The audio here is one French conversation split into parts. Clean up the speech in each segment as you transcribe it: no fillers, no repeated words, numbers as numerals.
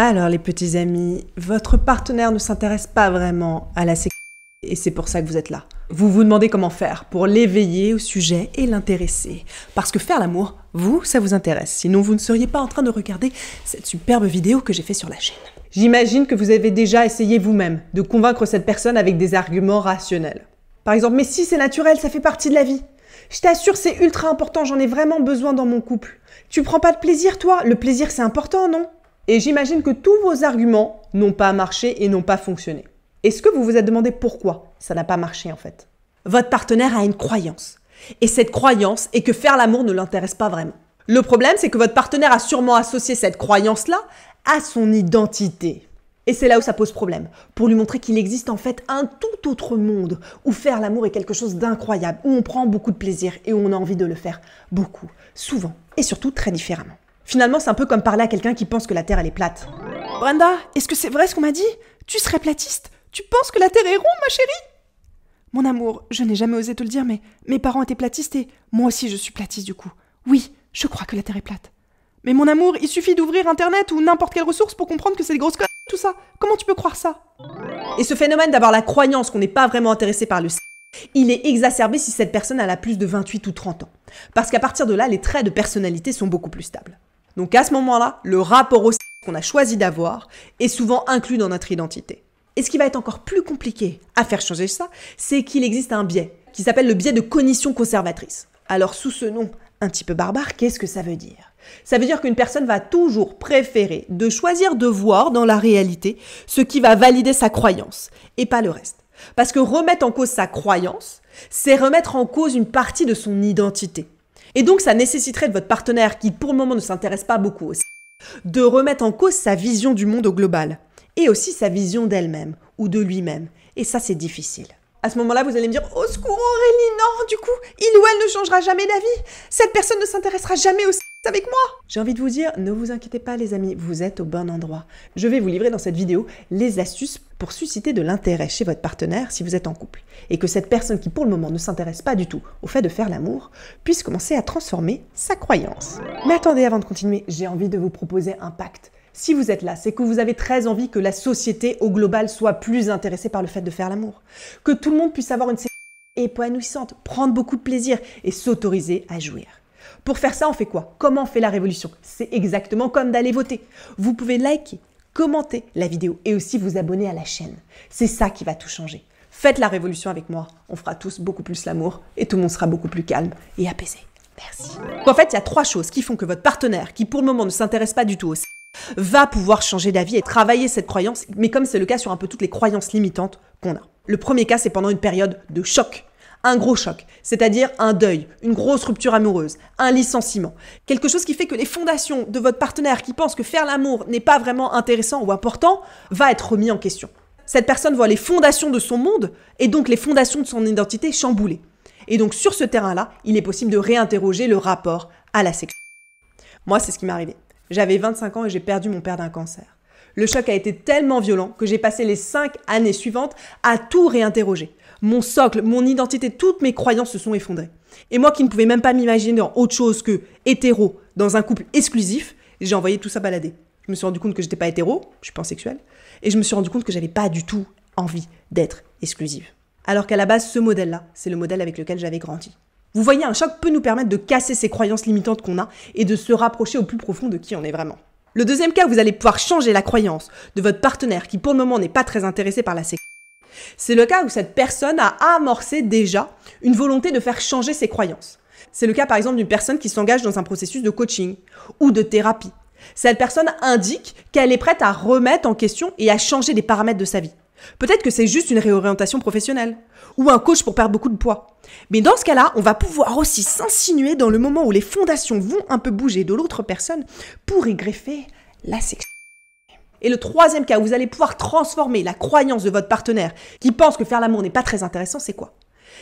Alors les petits amis, votre partenaire ne s'intéresse pas vraiment à la sexualité et c'est pour ça que vous êtes là. Vous vous demandez comment faire pour l'éveiller au sujet et l'intéresser. Parce que faire l'amour, vous, ça vous intéresse. Sinon vous ne seriez pas en train de regarder cette superbe vidéo que j'ai fait sur la chaîne. J'imagine que vous avez déjà essayé vous-même de convaincre cette personne avec des arguments rationnels. Par exemple, mais si c'est naturel, ça fait partie de la vie. Je t'assure, c'est ultra important, j'en ai vraiment besoin dans mon couple. Tu prends pas de plaisir, toi? Le plaisir, c'est important, non? Et j'imagine que tous vos arguments n'ont pas marché et n'ont pas fonctionné. Est-ce que vous vous êtes demandé pourquoi ça n'a pas marché en fait? Votre partenaire a une croyance. Et cette croyance est que faire l'amour ne l'intéresse pas vraiment. Le problème, c'est que votre partenaire a sûrement associé cette croyance-là à son identité. Et c'est là où ça pose problème, pour lui montrer qu'il existe en fait un tout autre monde où faire l'amour est quelque chose d'incroyable, où on prend beaucoup de plaisir et où on a envie de le faire beaucoup, souvent et surtout très différemment. Finalement, c'est un peu comme parler à quelqu'un qui pense que la Terre elle est plate. Brenda, est-ce que c'est vrai ce qu'on m'a dit? Tu serais platiste? Tu penses que la Terre est ronde, ma chérie? Mon amour, je n'ai jamais osé te le dire, mais mes parents étaient platistes et moi aussi je suis platiste du coup. Oui, je crois que la Terre est plate. Mais mon amour, il suffit d'ouvrir Internet ou n'importe quelle ressource pour comprendre que c'est des grosses conneries, tout ça. Comment tu peux croire ça? Et ce phénomène d'avoir la croyance qu'on n'est pas vraiment intéressé par le sexe, il est exacerbé si cette personne a plus de 28 ou 30 ans. Parce qu'à partir de là, les traits de personnalité sont beaucoup plus stables. Donc à ce moment-là, le rapport au sexe qu'on a choisi d'avoir est souvent inclus dans notre identité. Et ce qui va être encore plus compliqué à faire changer ça, c'est qu'il existe un biais qui s'appelle le biais de cognition conservatrice. Alors sous ce nom un petit peu barbare, qu'est-ce que ça veut dire? Ça veut dire qu'une personne va toujours préférer de choisir de voir dans la réalité ce qui va valider sa croyance et pas le reste. Parce que remettre en cause sa croyance, c'est remettre en cause une partie de son identité. Et donc ça nécessiterait de votre partenaire, qui pour le moment ne s'intéresse pas beaucoup aussi, de remettre en cause sa vision du monde au global et aussi sa vision d'elle-même ou de lui-même. Et ça, c'est difficile. À ce moment-là, vous allez me dire « Au secours Aurélie, non, du coup, il ou elle ne changera jamais d'avis. Cette personne ne s'intéressera jamais au sexe avec moi. » J'ai envie de vous dire, ne vous inquiétez pas les amis, vous êtes au bon endroit. Je vais vous livrer dans cette vidéo les astuces pour susciter de l'intérêt chez votre partenaire si vous êtes en couple. Et que cette personne qui pour le moment ne s'intéresse pas du tout au fait de faire l'amour puisse commencer à transformer sa croyance. Mais attendez, avant de continuer, j'ai envie de vous proposer un pacte. Si vous êtes là, c'est que vous avez très envie que la société au global soit plus intéressée par le fait de faire l'amour. Que tout le monde puisse avoir une sexualité épanouissante, prendre beaucoup de plaisir et s'autoriser à jouir. Pour faire ça, on fait quoi? Comment on fait la révolution? C'est exactement comme d'aller voter. Vous pouvez liker, commenter la vidéo et aussi vous abonner à la chaîne. C'est ça qui va tout changer. Faites la révolution avec moi, on fera tous beaucoup plus l'amour et tout le monde sera beaucoup plus calme et apaisé. Merci. En fait, il y a 3 choses qui font que votre partenaire, qui pour le moment ne s'intéresse pas du tout au sexe, va pouvoir changer d'avis et travailler cette croyance, mais comme c'est le cas sur un peu toutes les croyances limitantes qu'on a. Le premier cas, c'est pendant une période de choc. Un gros choc, c'est-à-dire un deuil, une grosse rupture amoureuse, un licenciement. Quelque chose qui fait que les fondations de votre partenaire qui pense que faire l'amour n'est pas vraiment intéressant ou important va être remis en question. Cette personne voit les fondations de son monde et donc les fondations de son identité chamboulées. Et donc sur ce terrain-là, il est possible de réinterroger le rapport à la sexualité. Moi, c'est ce qui m'est arrivé. J'avais 25 ans et j'ai perdu mon père d'un cancer. Le choc a été tellement violent que j'ai passé les 5 années suivantes à tout réinterroger. Mon socle, mon identité, toutes mes croyances se sont effondrées. Et moi qui ne pouvais même pas m'imaginer dans autre chose que hétéro, dans un couple exclusif, j'ai envoyé tout ça balader. Je me suis rendu compte que j'étais pas hétéro, je suis pansexuelle, et je me suis rendu compte que j'avais pas du tout envie d'être exclusive. Alors qu'à la base, ce modèle-là, c'est le modèle avec lequel j'avais grandi. Vous voyez, un choc peut nous permettre de casser ces croyances limitantes qu'on a et de se rapprocher au plus profond de qui on est vraiment. Le deuxième cas où vous allez pouvoir changer la croyance de votre partenaire qui pour le moment n'est pas très intéressé par la sexualité, c'est le cas où cette personne a amorcé déjà une volonté de faire changer ses croyances. C'est le cas par exemple d'une personne qui s'engage dans un processus de coaching ou de thérapie. Cette personne indique qu'elle est prête à remettre en question et à changer les paramètres de sa vie. Peut-être que c'est juste une réorientation professionnelle ou un coach pour perdre beaucoup de poids. Mais dans ce cas-là, on va pouvoir aussi s'insinuer dans le moment où les fondations vont un peu bouger de l'autre personne pour y greffer la sexualité. Et le troisième cas où vous allez pouvoir transformer la croyance de votre partenaire qui pense que faire l'amour n'est pas très intéressant, c'est quoi?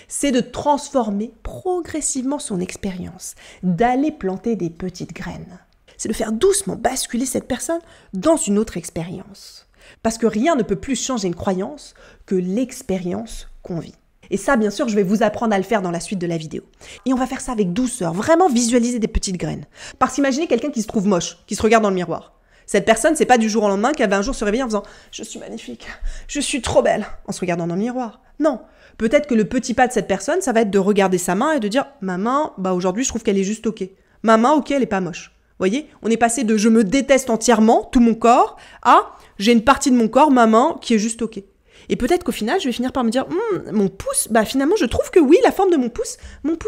C'est de transformer progressivement son expérience, d'aller planter des petites graines. C'est de faire doucement basculer cette personne dans une autre expérience. Parce que rien ne peut plus changer une croyance que l'expérience qu'on vit. Et ça, bien sûr, je vais vous apprendre à le faire dans la suite de la vidéo. Et on va faire ça avec douceur, vraiment visualiser des petites graines. Parce qu'imaginez quelqu'un qui se trouve moche, qui se regarde dans le miroir. Cette personne, c'est pas du jour au lendemain qu'elle va un jour se réveiller en faisant « Je suis magnifique, je suis trop belle » en se regardant dans le miroir. Non. Peut-être que le petit pas de cette personne, ça va être de regarder sa main et de dire « Ma main, aujourd'hui, je trouve qu'elle est juste ok. Ma main, ok, elle est pas moche. » Vous voyez, on est passé de « Je me déteste entièrement, tout mon corps » à « J'ai une partie de mon corps, ma main, qui est juste ok. » Et peut-être qu'au final, je vais finir par me dire mon pouce, finalement, je trouve que oui, la forme de mon pouce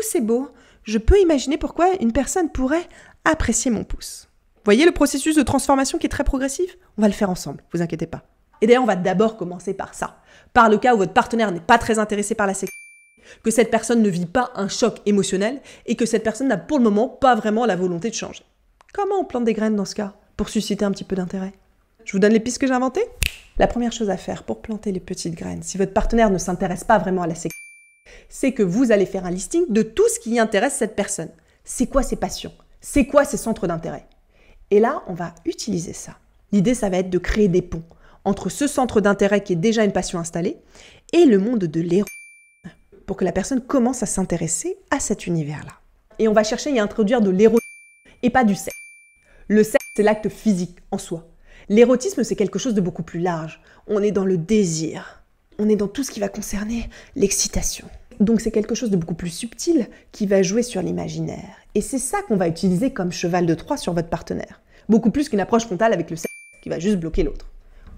c'est beau. Je peux imaginer pourquoi une personne pourrait apprécier mon pouce. Vous voyez le processus de transformation qui est très progressif? On va le faire ensemble, vous inquiétez pas. Et d'ailleurs, on va d'abord commencer par ça. Par le cas où votre partenaire n'est pas très intéressé par la sexualité, que cette personne ne vit pas un choc émotionnel et que cette personne n'a pour le moment pas vraiment la volonté de changer. Comment on plante des graines dans ce cas pour susciter un petit peu d'intérêt? Je vous donne les pistes que j'ai inventées? La première chose à faire pour planter les petites graines, si votre partenaire ne s'intéresse pas vraiment à la sexualité, c'est que vous allez faire un listing de tout ce qui intéresse cette personne. C'est quoi ses passions? C'est quoi ses centres d'intérêt? Et là, on va utiliser ça. L'idée, ça va être de créer des ponts entre ce centre d'intérêt qui est déjà une passion installée et le monde de l'érotisme, pour que la personne commence à s'intéresser à cet univers-là. Et on va chercher à introduire de l'érotisme et pas du sexe. Le sexe, c'est l'acte physique en soi. L'érotisme, c'est quelque chose de beaucoup plus large. On est dans le désir. On est dans tout ce qui va concerner l'excitation. Donc c'est quelque chose de beaucoup plus subtil qui va jouer sur l'imaginaire. Et c'est ça qu'on va utiliser comme cheval de Troie sur votre partenaire. Beaucoup plus qu'une approche frontale avec le sexe qui va juste bloquer l'autre.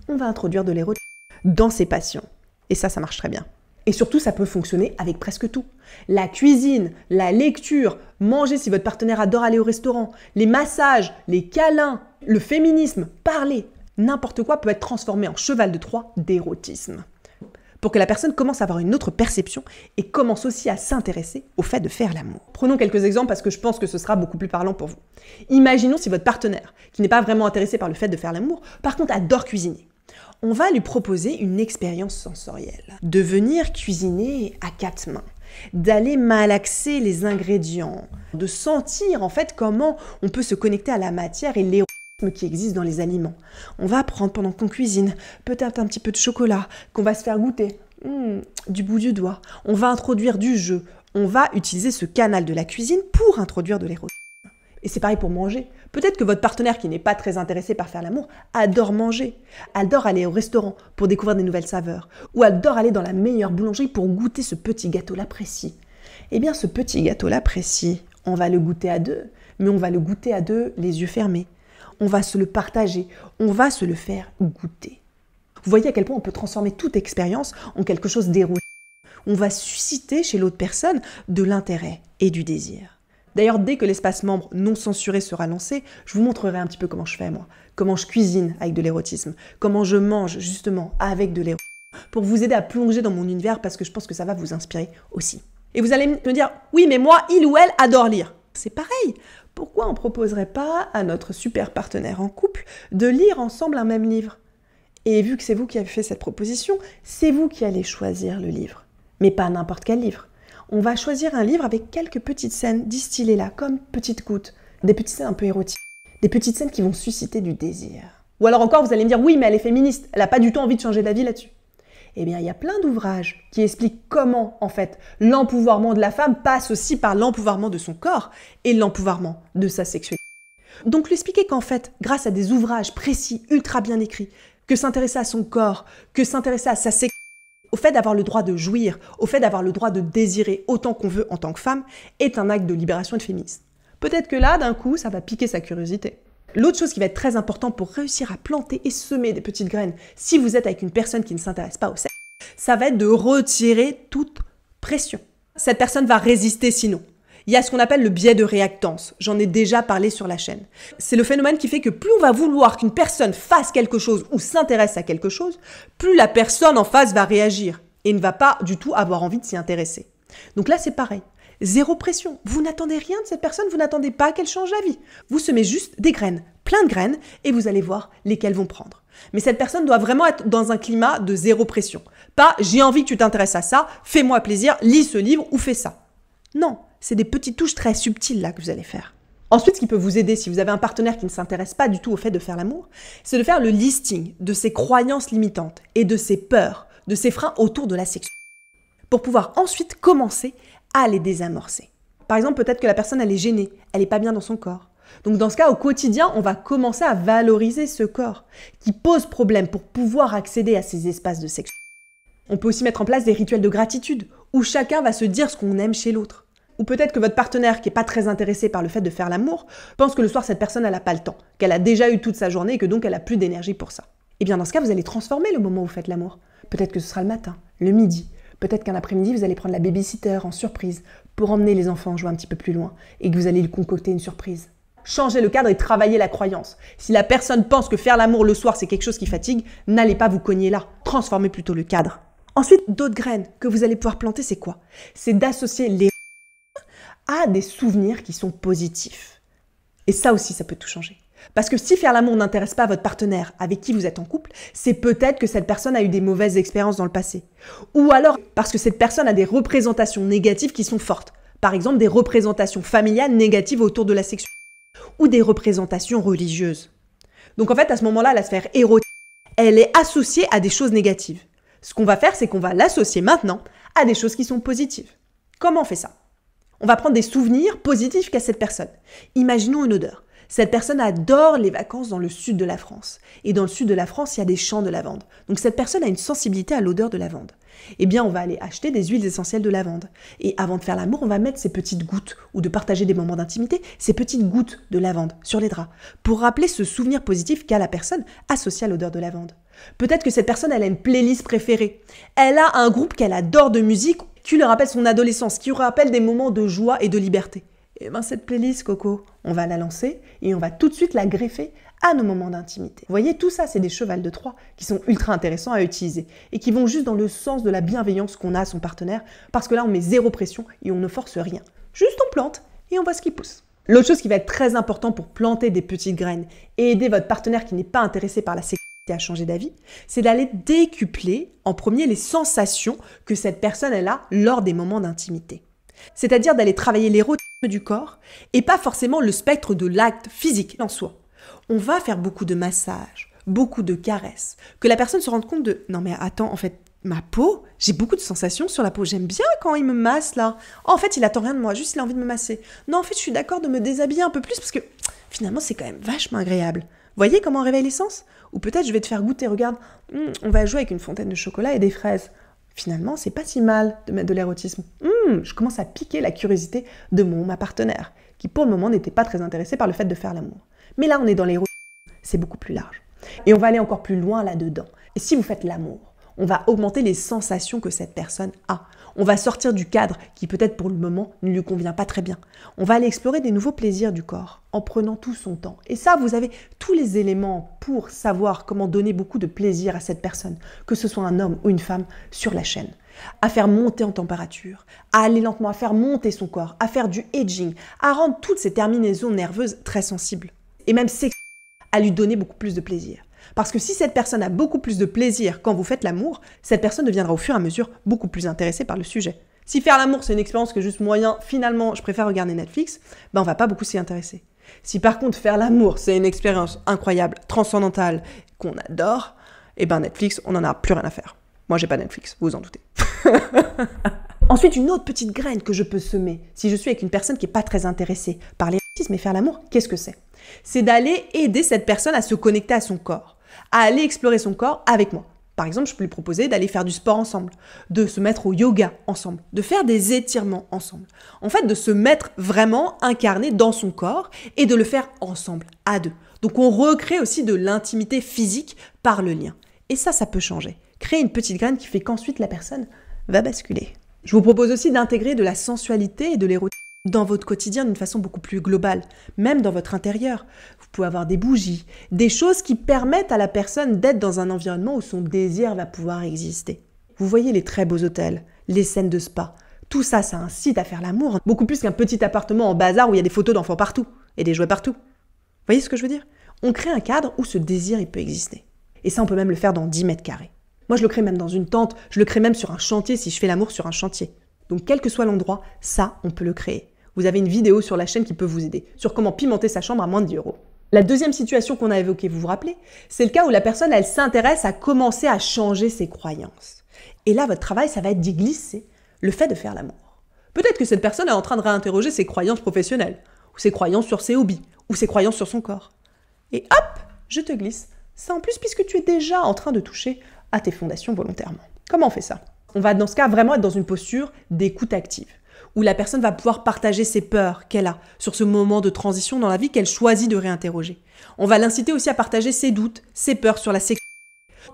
On va introduire de l'érotisme dans ses passions. Et ça marche très bien. Et surtout, ça peut fonctionner avec presque tout. La cuisine, la lecture, manger si votre partenaire adore aller au restaurant, les massages, les câlins, le féminisme, parler. N'importe quoi peut être transformé en cheval de Troie d'érotisme. Pour que la personne commence à avoir une autre perception et commence aussi à s'intéresser au fait de faire l'amour. Prenons quelques exemples parce que je pense que ce sera beaucoup plus parlant pour vous. Imaginons si votre partenaire, qui n'est pas vraiment intéressé par le fait de faire l'amour, par contre adore cuisiner. On va lui proposer une expérience sensorielle, de venir cuisiner à 4 mains, d'aller malaxer les ingrédients, de sentir en fait comment on peut se connecter à la matière et l'érotisme qui existe dans les aliments. On va prendre pendant qu'on cuisine peut-être un petit peu de chocolat qu'on va se faire goûter du bout du doigt. On va introduire du jeu, on va utiliser ce canal de la cuisine pour introduire de l'érotisme. Et c'est pareil pour manger. Peut-être que votre partenaire qui n'est pas très intéressé par faire l'amour adore manger, adore aller au restaurant pour découvrir des nouvelles saveurs, ou adore aller dans la meilleure boulangerie pour goûter ce petit gâteau-là précis. Eh bien, ce petit gâteau-là précis, on va le goûter à deux, mais on va le goûter à deux les yeux fermés. On va se le partager, on va se le faire goûter. Vous voyez à quel point on peut transformer toute expérience en quelque chose d'érotique. On va susciter chez l'autre personne de l'intérêt et du désir. D'ailleurs, dès que l'espace membre non censuré sera lancé, je vous montrerai un petit peu comment je fais, moi. Comment je cuisine avec de l'érotisme. Comment je mange, justement, avec de l'érotisme. Pour vous aider à plonger dans mon univers, parce que je pense que ça va vous inspirer aussi. Et vous allez me dire, oui, mais moi, il ou elle adore lire. C'est pareil. Pourquoi on ne proposerait pas à notre super partenaire en couple de lire ensemble un même livre? Et vu que c'est vous qui avez fait cette proposition, c'est vous qui allez choisir le livre. Mais pas n'importe quel livre. On va choisir un livre avec quelques petites scènes distillées là, comme petites gouttes, des petites scènes un peu érotiques, des petites scènes qui vont susciter du désir. Ou alors encore, vous allez me dire, oui, mais elle est féministe, elle n'a pas du tout envie de changer d'avis là-dessus. Eh bien, il y a plein d'ouvrages qui expliquent comment, en fait, l'empouvoirment de la femme passe aussi par l'empouvoirment de son corps et l'empouvoirment de sa sexualité. Donc, lui expliquer qu'en fait, grâce à des ouvrages précis, ultra bien écrits, que s'intéresser à son corps, que s'intéresser à sa sexualité, au fait d'avoir le droit de jouir, au fait d'avoir le droit de désirer autant qu'on veut en tant que femme, est un acte de libération et de féminisme. Peut-être que là, d'un coup, ça va piquer sa curiosité. L'autre chose qui va être très importante pour réussir à planter et semer des petites graines, si vous êtes avec une personne qui ne s'intéresse pas au sexe, ça va être de retirer toute pression. Cette personne va résister sinon. Il y a ce qu'on appelle le biais de réactance. J'en ai déjà parlé sur la chaîne. C'est le phénomène qui fait que plus on va vouloir qu'une personne fasse quelque chose ou s'intéresse à quelque chose, plus la personne en face va réagir et ne va pas du tout avoir envie de s'y intéresser. Donc là, c'est pareil. Zéro pression. Vous n'attendez rien de cette personne, vous n'attendez pas qu'elle change d'avis. Vous semez juste des graines, plein de graines, et vous allez voir lesquelles vont prendre. Mais cette personne doit vraiment être dans un climat de zéro pression. Pas « j'ai envie que tu t'intéresses à ça, fais-moi plaisir, lis ce livre ou fais ça ». Non. C'est des petites touches très subtiles là que vous allez faire. Ensuite, ce qui peut vous aider si vous avez un partenaire qui ne s'intéresse pas du tout au fait de faire l'amour, c'est de faire le listing de ses croyances limitantes et de ses peurs, de ses freins autour de la sexualité, pour pouvoir ensuite commencer à les désamorcer. Par exemple, peut-être que la personne elle est gênée, elle n'est pas bien dans son corps. Donc dans ce cas, au quotidien, on va commencer à valoriser ce corps qui pose problème pour pouvoir accéder à ces espaces de sexualité. On peut aussi mettre en place des rituels de gratitude où chacun va se dire ce qu'on aime chez l'autre. Ou peut-être que votre partenaire, qui n'est pas très intéressé par le fait de faire l'amour, pense que le soir, cette personne, elle n'a pas le temps, qu'elle a déjà eu toute sa journée et que donc elle n'a plus d'énergie pour ça. Et bien dans ce cas, vous allez transformer le moment où vous faites l'amour. Peut-être que ce sera le matin, le midi. Peut-être qu'un après-midi, vous allez prendre la babysitter en surprise pour emmener les enfants jouer un petit peu plus loin et que vous allez lui concocter une surprise. Changez le cadre et travaillez la croyance. Si la personne pense que faire l'amour le soir, c'est quelque chose qui fatigue, n'allez pas vous cogner là. Transformez plutôt le cadre. Ensuite, d'autres graines que vous allez pouvoir planter, c'est quoi? C'est d'associer les à des souvenirs qui sont positifs. Et ça aussi, ça peut tout changer. Parce que si faire l'amour n'intéresse pas votre partenaire avec qui vous êtes en couple, c'est peut-être que cette personne a eu des mauvaises expériences dans le passé. Ou alors parce que cette personne a des représentations négatives qui sont fortes. Par exemple, des représentations familiales négatives autour de la sexualité. Ou des représentations religieuses. Donc en fait, à ce moment-là, la sphère érotique, elle est associée à des choses négatives. Ce qu'on va faire, c'est qu'on va l'associer maintenant à des choses qui sont positives. Comment on fait ça? On va prendre des souvenirs positifs qu'a cette personne. Imaginons une odeur. Cette personne adore les vacances dans le sud de la France. Et dans le sud de la France, il y a des champs de lavande. Donc cette personne a une sensibilité à l'odeur de lavande. Eh bien, on va aller acheter des huiles essentielles de lavande. Et avant de faire l'amour, on va mettre ces petites gouttes, ou de partager des moments d'intimité, ces petites gouttes de lavande sur les draps, pour rappeler ce souvenir positif qu'a la personne associé à l'odeur de lavande. Peut-être que cette personne, elle a une playlist préférée. Elle a un groupe qu'elle adore de musique, qui lui rappelle son adolescence, qui lui rappelle des moments de joie et de liberté. Et bien cette playlist, Coco, on va la lancer et on va tout de suite la greffer à nos moments d'intimité. Vous voyez, tout ça, c'est des chevals de Troie qui sont ultra intéressants à utiliser et qui vont juste dans le sens de la bienveillance qu'on a à son partenaire, parce que là, on met zéro pression et on ne force rien. Juste on plante et on voit ce qui pousse. L'autre chose qui va être très important pour planter des petites graines et aider votre partenaire qui n'est pas intéressé par la sexualité à changer d'avis, c'est d'aller décupler en premier les sensations que cette personne elle a lors des moments d'intimité. C'est-à-dire d'aller travailler l'érotisme du corps et pas forcément le spectre de l'acte physique en soi. On va faire beaucoup de massages, beaucoup de caresses, que la personne se rende compte de « Non mais attends, en fait, ma peau, j'ai beaucoup de sensations sur la peau, j'aime bien quand il me masse là. Oh, en fait, il attend rien de moi, juste il a envie de me masser. Non, en fait, je suis d'accord de me déshabiller un peu plus parce que finalement, c'est quand même vachement agréable. Voyez comment on réveille les sens? Ou peut-être je vais te faire goûter, regarde, on va jouer avec une fontaine de chocolat et des fraises. Finalement, c'est pas si mal de mettre de l'érotisme. Je commence à piquer la curiosité de ma partenaire, qui pour le moment n'était pas très intéressée par le fait de faire l'amour. Mais là, on est dans l'érotisme, c'est beaucoup plus large. Et on va aller encore plus loin là-dedans. Et si vous faites l'amour, on va augmenter les sensations que cette personne a. On va sortir du cadre qui peut-être pour le moment ne lui convient pas très bien. On va aller explorer des nouveaux plaisirs du corps en prenant tout son temps. Et ça, vous avez tous les éléments pour savoir comment donner beaucoup de plaisir à cette personne, que ce soit un homme ou une femme, sur la chaîne. À faire monter en température, à aller lentement, à faire monter son corps, à faire du edging, à rendre toutes ces terminaisons nerveuses très sensibles. Et même à lui donner beaucoup plus de plaisir. Parce que si cette personne a beaucoup plus de plaisir quand vous faites l'amour, cette personne deviendra au fur et à mesure beaucoup plus intéressée par le sujet. Si faire l'amour, c'est une expérience que juste moyen, finalement, je préfère regarder Netflix, ben on va pas beaucoup s'y intéresser. Si par contre, faire l'amour, c'est une expérience incroyable, transcendantale, qu'on adore, et ben Netflix, on en a plus rien à faire. Moi, j'ai pas Netflix, vous vous en doutez. Ensuite, une autre petite graine que je peux semer, si je suis avec une personne qui n'est pas très intéressée par l'érotisme et faire l'amour, qu'est-ce que c'est? C'est d'aller aider cette personne à se connecter à son corps, à aller explorer son corps avec moi. Par exemple, je peux lui proposer d'aller faire du sport ensemble, de se mettre au yoga ensemble, de faire des étirements ensemble. En fait, de se mettre vraiment incarné dans son corps et de le faire ensemble, à deux. Donc, on recrée aussi de l'intimité physique par le lien. Et ça peut changer. Créer une petite graine qui fait qu'ensuite la personne va basculer. Je vous propose aussi d'intégrer de la sensualité et de l'érotisme dans votre quotidien d'une façon beaucoup plus globale, même dans votre intérieur. Vous pouvez avoir des bougies, des choses qui permettent à la personne d'être dans un environnement où son désir va pouvoir exister. Vous voyez les très beaux hôtels, les scènes de spa, tout ça, ça incite à faire l'amour, beaucoup plus qu'un petit appartement en bazar où il y a des photos d'enfants partout et des jouets partout. Vous voyez ce que je veux dire? On crée un cadre où ce désir il peut exister. Et ça, on peut même le faire dans 10 mètres carrés. Moi, je le crée même dans une tente, je le crée même sur un chantier si je fais l'amour sur un chantier. Donc, quel que soit l'endroit, ça, on peut le créer. Vous avez une vidéo sur la chaîne qui peut vous aider, sur comment pimenter sa chambre à moins de 10 €. La deuxième situation qu'on a évoquée, vous vous rappelez, c'est le cas où la personne, elle s'intéresse à commencer à changer ses croyances. Et là, votre travail, ça va être d'y glisser le fait de faire l'amour. Peut-être que cette personne est en train de réinterroger ses croyances professionnelles, ou ses croyances sur ses hobbies, ou ses croyances sur son corps. Et hop, je te glisse ça en plus puisque tu es déjà en train de toucher à tes fondations volontairement. Comment on fait ça? On va dans ce cas vraiment être dans une posture d'écoute active, où la personne va pouvoir partager ses peurs qu'elle a sur ce moment de transition dans la vie qu'elle choisit de réinterroger. On va l'inciter aussi à partager ses doutes, ses peurs sur la sexualité,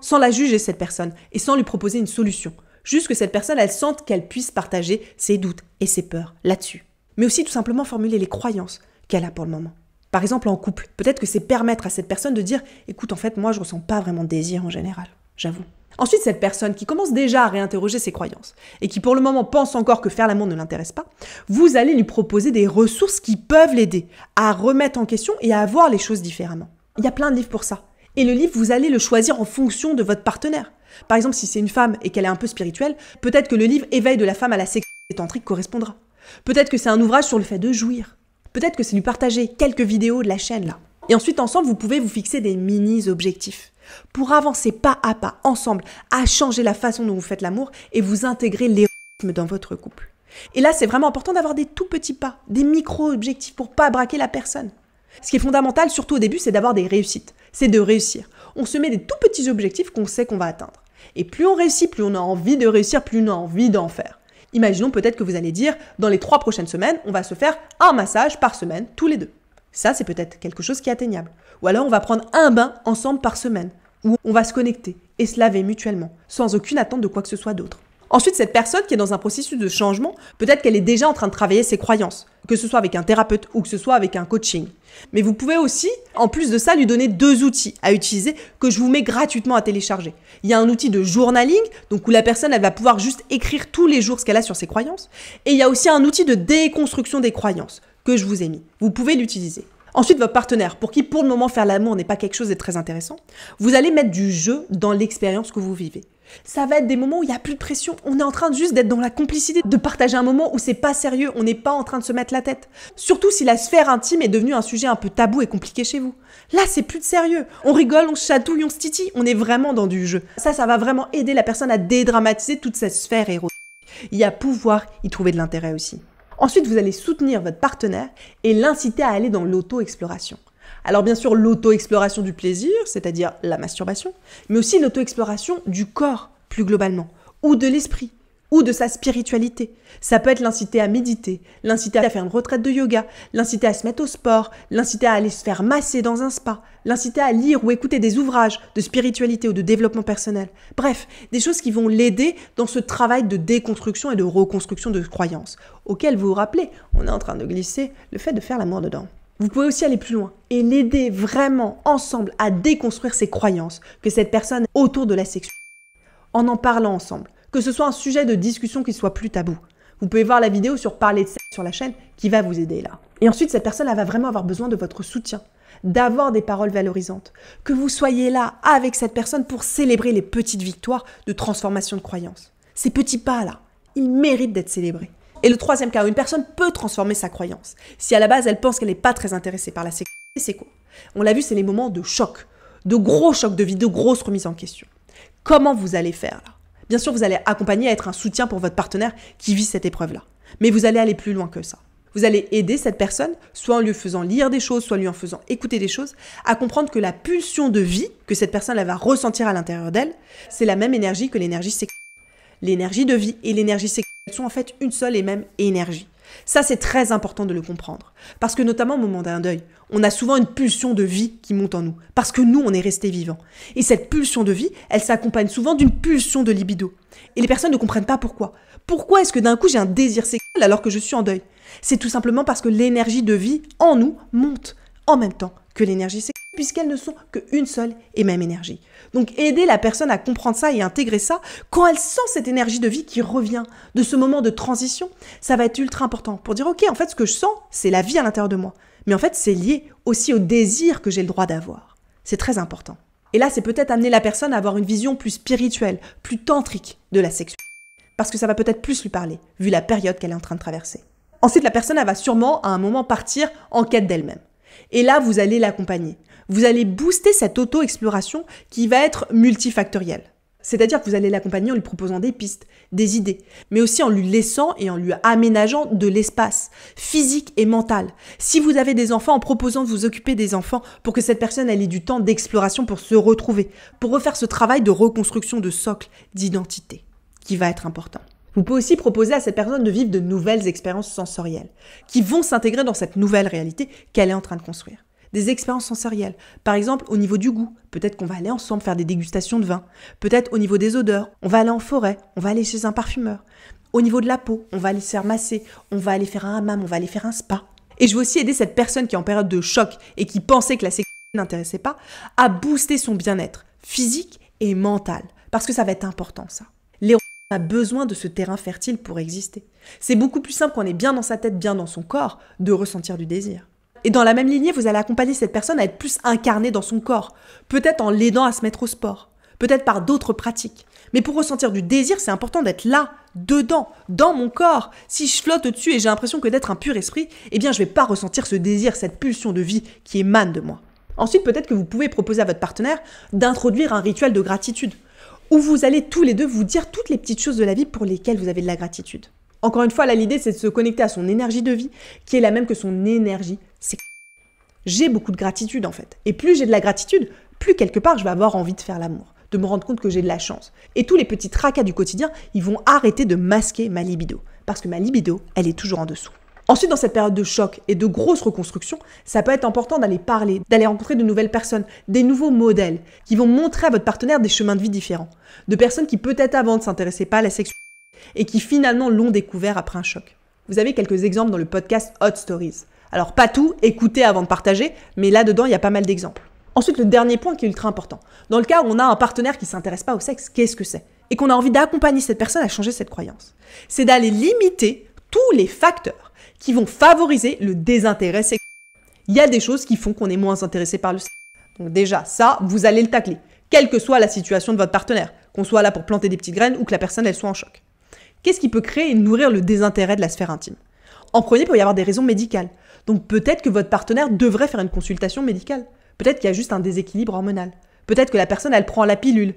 sans la juger cette personne et sans lui proposer une solution. Juste que cette personne, elle sente qu'elle puisse partager ses doutes et ses peurs là-dessus. Mais aussi tout simplement formuler les croyances qu'elle a pour le moment. Par exemple en couple, peut-être que c'est permettre à cette personne de dire « Écoute, en fait, moi je ressens pas vraiment de désir en général, j'avoue ». Ensuite, cette personne qui commence déjà à réinterroger ses croyances et qui pour le moment pense encore que faire l'amour ne l'intéresse pas, vous allez lui proposer des ressources qui peuvent l'aider à remettre en question et à voir les choses différemment. Il y a plein de livres pour ça. Et le livre, vous allez le choisir en fonction de votre partenaire. Par exemple, si c'est une femme et qu'elle est un peu spirituelle, peut-être que le livre Éveil de la femme à la sexualité tantrique correspondra. Peut-être que c'est un ouvrage sur le fait de jouir. Peut-être que c'est lui partager quelques vidéos de la chaîne là. Et ensuite, ensemble, vous pouvez vous fixer des mini-objectifs pour avancer pas à pas, ensemble, à changer la façon dont vous faites l'amour et vous intégrer l'érotisme dans votre couple. Et là, c'est vraiment important d'avoir des tout petits pas, des micro-objectifs pour pas braquer la personne. Ce qui est fondamental, surtout au début, c'est d'avoir des réussites. C'est de réussir. On se met des tout petits objectifs qu'on sait qu'on va atteindre. Et plus on réussit, plus on a envie de réussir, plus on a envie d'en faire. Imaginons peut-être que vous allez dire, dans les 3 prochaines semaines, on va se faire un massage par semaine, tous les 2. Ça, c'est peut-être quelque chose qui est atteignable. Ou alors, on va prendre un bain ensemble par semaine, où on va se connecter et se laver mutuellement, sans aucune attente de quoi que ce soit d'autre. Ensuite, cette personne qui est dans un processus de changement, peut-être qu'elle est déjà en train de travailler ses croyances, que ce soit avec un thérapeute ou que ce soit avec un coaching. Mais vous pouvez aussi, en plus de ça, lui donner 2 outils à utiliser que je vous mets gratuitement à télécharger. Il y a un outil de journaling, donc où la personne elle va pouvoir juste écrire tous les jours ce qu'elle a sur ses croyances. Et il y a aussi un outil de déconstruction des croyances que je vous ai mis. Vous pouvez l'utiliser. Ensuite, votre partenaire, pour qui pour le moment faire l'amour n'est pas quelque chose de très intéressant, vous allez mettre du jeu dans l'expérience que vous vivez. Ça va être des moments où il n'y a plus de pression. On est en train juste d'être dans la complicité, de partager un moment où c'est pas sérieux, on n'est pas en train de se mettre la tête. Surtout si la sphère intime est devenue un sujet un peu tabou et compliqué chez vous. Là, c'est plus de sérieux. On rigole, on se chatouille, on se titille, on est vraiment dans du jeu. Ça va vraiment aider la personne à dédramatiser toute cette sphère érotique et à pouvoir y trouver de l'intérêt aussi. Ensuite, vous allez soutenir votre partenaire et l'inciter à aller dans l'auto-exploration. Alors bien sûr, l'auto-exploration du plaisir, c'est-à-dire la masturbation, mais aussi l'auto-exploration du corps, plus globalement, ou de l'esprit, ou de sa spiritualité. Ça peut être l'inciter à méditer, l'inciter à faire une retraite de yoga, l'inciter à se mettre au sport, l'inciter à aller se faire masser dans un spa, l'inciter à lire ou écouter des ouvrages de spiritualité ou de développement personnel. Bref, des choses qui vont l'aider dans ce travail de déconstruction et de reconstruction de croyances, auquel vous vous rappelez, on est en train de glisser le fait de faire l'amour dedans. Vous pouvez aussi aller plus loin et l'aider vraiment ensemble à déconstruire ses croyances que cette personne autour de la sexualité, en parlant ensemble, que ce soit un sujet de discussion qui soit plus tabou. Vous pouvez voir la vidéo sur Parler de sexe sur la chaîne qui va vous aider là. Et ensuite, cette personne elle va vraiment avoir besoin de votre soutien, d'avoir des paroles valorisantes, que vous soyez là avec cette personne pour célébrer les petites victoires de transformation de croyances. Ces petits pas là, ils méritent d'être célébrés. Et le 3e cas où une personne peut transformer sa croyance, si à la base elle pense qu'elle n'est pas très intéressée par la sexualité, c'est quoi? On l'a vu, c'est les moments de choc, de gros chocs de vie, de grosses remises en question. Comment vous allez faire là? Bien sûr, vous allez accompagner à être un soutien pour votre partenaire qui vit cette épreuve-là. Mais vous allez aller plus loin que ça. Vous allez aider cette personne, soit en lui faisant lire des choses, soit en lui en faisant écouter des choses, à comprendre que la pulsion de vie que cette personne elle va ressentir à l'intérieur d'elle, c'est la même énergie que l'énergie sexuelle. L'énergie de vie et l'énergie sexuelle sont en fait une seule et même énergie. Ça, c'est très important de le comprendre. Parce que notamment au moment d'un deuil, on a souvent une pulsion de vie qui monte en nous. Parce que nous, on est restés vivants. Et cette pulsion de vie, elle s'accompagne souvent d'une pulsion de libido. Et les personnes ne comprennent pas pourquoi. Pourquoi est-ce que d'un coup, j'ai un désir sexuel alors que je suis en deuil? C'est tout simplement parce que l'énergie de vie en nous monte en même temps que l'énergie sexuelle, puisqu'elles ne sont qu'une seule et même énergie. Donc aider la personne à comprendre ça et intégrer ça, quand elle sent cette énergie de vie qui revient de ce moment de transition, ça va être ultra important pour dire ok, en fait ce que je sens, c'est la vie à l'intérieur de moi. Mais en fait c'est lié aussi au désir que j'ai le droit d'avoir. C'est très important. Et là c'est peut-être amener la personne à avoir une vision plus spirituelle, plus tantrique de la sexualité. Parce que ça va peut-être plus lui parler, vu la période qu'elle est en train de traverser. Ensuite la personne elle va sûrement à un moment partir en quête d'elle-même. Et là, vous allez l'accompagner. Vous allez booster cette auto-exploration qui va être multifactorielle. C'est-à-dire que vous allez l'accompagner en lui proposant des pistes, des idées, mais aussi en lui laissant et en lui aménageant de l'espace physique et mental. Si vous avez des enfants, en proposant de vous occuper des enfants pour que cette personne ait du temps d'exploration pour se retrouver, pour refaire ce travail de reconstruction de socle, d'identité, qui va être important. Vous pouvez aussi proposer à cette personne de vivre de nouvelles expériences sensorielles, qui vont s'intégrer dans cette nouvelle réalité qu'elle est en train de construire. Des expériences sensorielles. Par exemple, au niveau du goût, peut-être qu'on va aller ensemble faire des dégustations de vin. Peut-être au niveau des odeurs, on va aller en forêt, on va aller chez un parfumeur. Au niveau de la peau, on va aller se faire masser, on va aller faire un hammam, on va aller faire un spa. Et je veux aussi aider cette personne qui est en période de choc et qui pensait que la sexualité n'intéressait pas, à booster son bien-être physique et mental. Parce que ça va être important, ça. On a besoin de ce terrain fertile pour exister. C'est beaucoup plus simple quand on est bien dans sa tête, bien dans son corps, de ressentir du désir. Et dans la même lignée, vous allez accompagner cette personne à être plus incarnée dans son corps, peut-être en l'aidant à se mettre au sport, peut-être par d'autres pratiques. Mais pour ressentir du désir, c'est important d'être là, dedans, dans mon corps. Si je flotte au-dessus et j'ai l'impression que d'être un pur esprit, eh bien je vais pas ressentir ce désir, cette pulsion de vie qui émane de moi. Ensuite, peut-être que vous pouvez proposer à votre partenaire d'introduire un rituel de gratitude, où vous allez tous les deux vous dire toutes les petites choses de la vie pour lesquelles vous avez de la gratitude. Encore une fois, là, l'idée, c'est de se connecter à son énergie de vie, qui est la même que son énergie sexuelle. J'ai beaucoup de gratitude, en fait. Et plus j'ai de la gratitude, plus quelque part, je vais avoir envie de faire l'amour, de me rendre compte que j'ai de la chance. Et tous les petits tracas du quotidien, ils vont arrêter de masquer ma libido. Parce que ma libido, elle est toujours en dessous. Ensuite, dans cette période de choc et de grosse reconstruction, ça peut être important d'aller parler, d'aller rencontrer de nouvelles personnes, des nouveaux modèles, qui vont montrer à votre partenaire des chemins de vie différents. De personnes qui peut-être avant ne s'intéressaient pas à la sexualité, et qui finalement l'ont découvert après un choc. Vous avez quelques exemples dans le podcast Hot Stories. Alors pas tout, écoutez avant de partager, mais là-dedans, il y a pas mal d'exemples. Ensuite, le dernier point qui est ultra important. Dans le cas où on a un partenaire qui ne s'intéresse pas au sexe, qu'est-ce que c'est? Et qu'on a envie d'accompagner cette personne à changer cette croyance. C'est d'aller limiter tous les facteurs qui vont favoriser le désintérêt sexuel. Il y a des choses qui font qu'on est moins intéressé par le sexe. Donc déjà, ça, vous allez le tacler, quelle que soit la situation de votre partenaire, qu'on soit là pour planter des petites graines ou que la personne, elle soit en choc. Qu'est-ce qui peut créer et nourrir le désintérêt de la sphère intime? En premier, il peut y avoir des raisons médicales. Donc peut-être que votre partenaire devrait faire une consultation médicale. Peut-être qu'il y a juste un déséquilibre hormonal. Peut-être que la personne, elle prend la pilule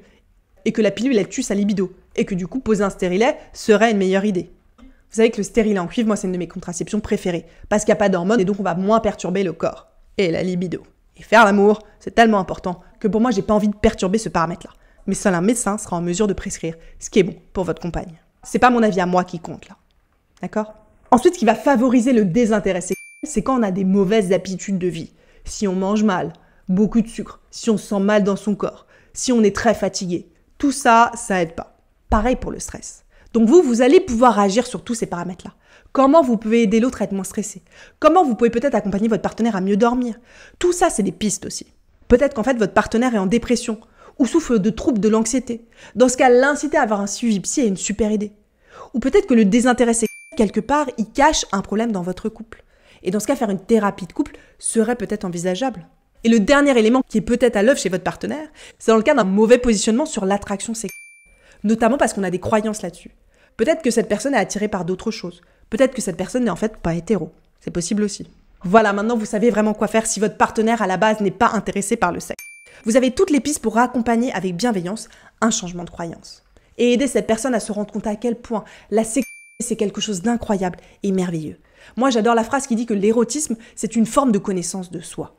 et que la pilule, elle tue sa libido. Et que du coup, poser un stérilet serait une meilleure idée. Vous savez que le stérilet en cuivre, moi, c'est une de mes contraceptions préférées. Parce qu'il n'y a pas d'hormones et donc on va moins perturber le corps. Et la libido. Et faire l'amour, c'est tellement important que pour moi, j'ai pas envie de perturber ce paramètre-là. Mais seul un médecin sera en mesure de prescrire ce qui est bon pour votre compagne. C'est pas mon avis à moi qui compte là. D'accord? Ensuite, ce qui va favoriser le désintérêt sexuel, c'est quand on a des mauvaises habitudes de vie. Si on mange mal, beaucoup de sucre, si on se sent mal dans son corps, si on est très fatigué. Tout ça, ça aide pas. Pareil pour le stress. Donc vous allez pouvoir agir sur tous ces paramètres-là. Comment vous pouvez aider l'autre à être moins stressé? Comment vous pouvez peut-être accompagner votre partenaire à mieux dormir? Tout ça, c'est des pistes aussi. Peut-être qu'en fait, votre partenaire est en dépression ou souffre de troubles de l'anxiété. Dans ce cas, l'inciter à avoir un suivi psy est une super idée. Ou peut-être que le désintérêt sexuel, quelque part, il cache un problème dans votre couple. Et dans ce cas, faire une thérapie de couple serait peut-être envisageable. Et le dernier élément qui est peut-être à l'œuvre chez votre partenaire, c'est dans le cas d'un mauvais positionnement sur l'attraction sexuelle. Notamment parce qu'on a des croyances là-dessus. Peut-être que cette personne est attirée par d'autres choses. Peut-être que cette personne n'est en fait pas hétéro. C'est possible aussi. Voilà, maintenant vous savez vraiment quoi faire si votre partenaire à la base n'est pas intéressé par le sexe. Vous avez toutes les pistes pour accompagner avec bienveillance un changement de croyance. Et aider cette personne à se rendre compte à quel point la sexualité c'est quelque chose d'incroyable et merveilleux. Moi j'adore la phrase qui dit que l'érotisme c'est une forme de connaissance de soi.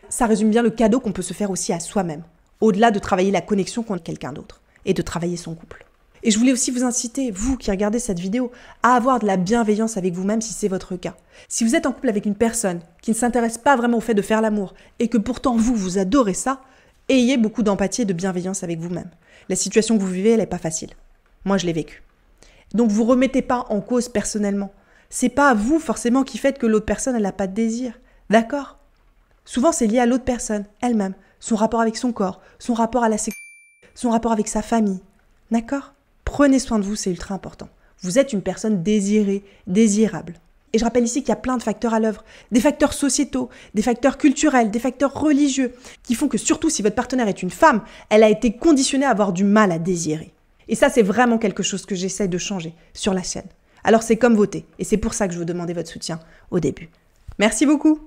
Ça résume bien le cadeau qu'on peut se faire aussi à soi-même, au-delà de travailler la connexion contre quelqu'un d'autre et de travailler son couple. Et je voulais aussi vous inciter, vous qui regardez cette vidéo, à avoir de la bienveillance avec vous-même si c'est votre cas. Si vous êtes en couple avec une personne qui ne s'intéresse pas vraiment au fait de faire l'amour et que pourtant vous adorez ça, ayez beaucoup d'empathie et de bienveillance avec vous-même. La situation que vous vivez, elle n'est pas facile. Moi, je l'ai vécue. Donc, vous ne remettez pas en cause personnellement. C'est pas vous forcément qui faites que l'autre personne, elle n'a pas de désir. D'accord? Souvent, c'est lié à l'autre personne, elle-même, son rapport avec son corps, son rapport à la sexualité, son rapport avec sa famille. D'accord? Prenez soin de vous, c'est ultra important. Vous êtes une personne désirée, désirable. Et je rappelle ici qu'il y a plein de facteurs à l'œuvre. Des facteurs sociétaux, des facteurs culturels, des facteurs religieux, qui font que surtout si votre partenaire est une femme, elle a été conditionnée à avoir du mal à désirer. Et ça, c'est vraiment quelque chose que j'essaie de changer sur la chaîne. Alors c'est comme voter, et c'est pour ça que je vous demandais votre soutien au début. Merci beaucoup.